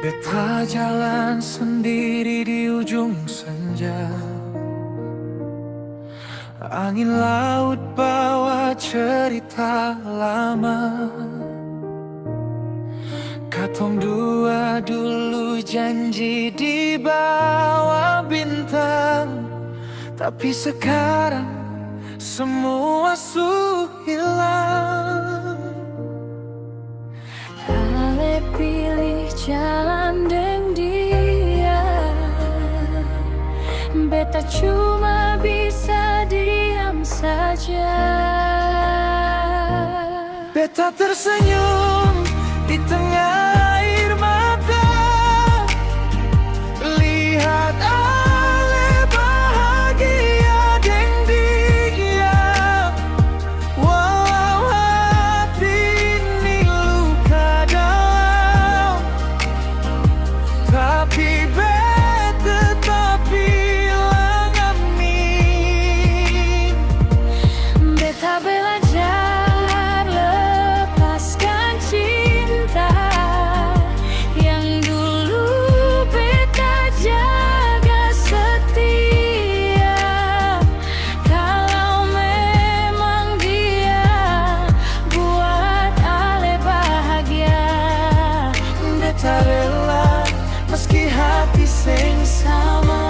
Beta jalan sendiri di ujung senja. Angin laut bawa cerita lama. Katong dua dulu janji di bawah bintang, tapi sekarang semua su hilang. Ale pilih jalan deng dia, beta cuma bisa diam saja. Beta tersenyum di tengah air mata, lihat Ale bahagia deng dia. Walau hati ini luka dalam, tapi beta tetap bilang amin. Beta belajar lepaskan cinta yang dulu beta jaga setia. Kalau memang dia buat Ale bahagia, Beta rela meski hati sing sama.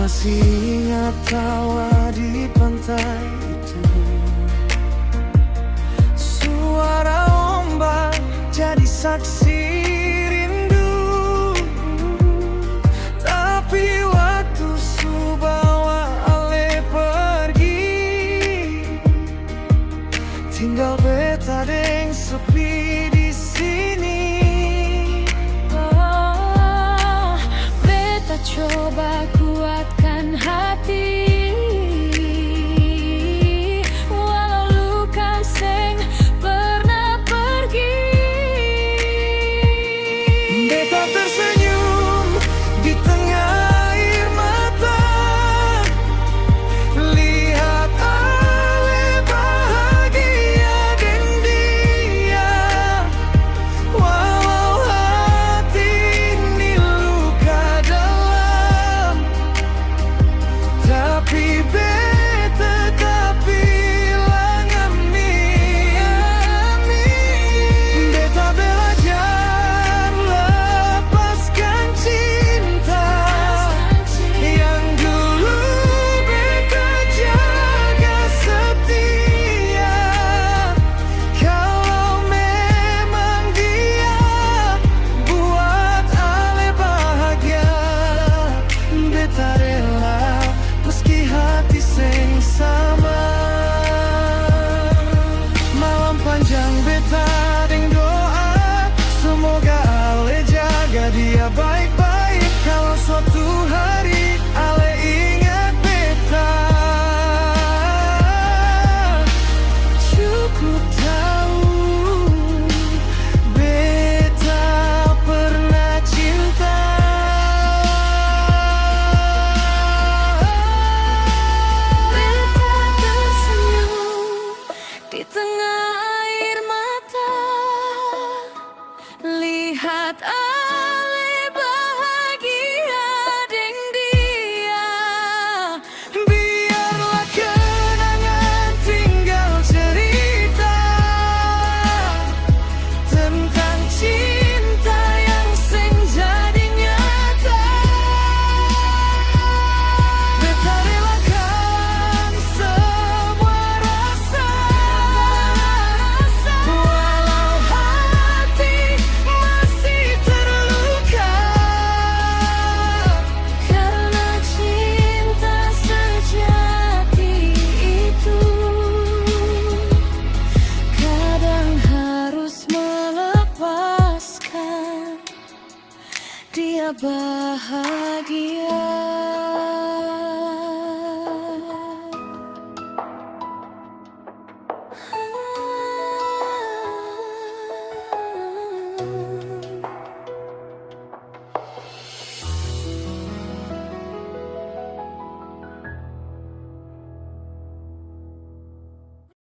Masih ingat tawa di pantai itu, suara ombak jadi saksi rindu. Tapi waktu su bawa Ale pergi, tinggal beta deng sepi di sini. oh, beta coba kuatkan hati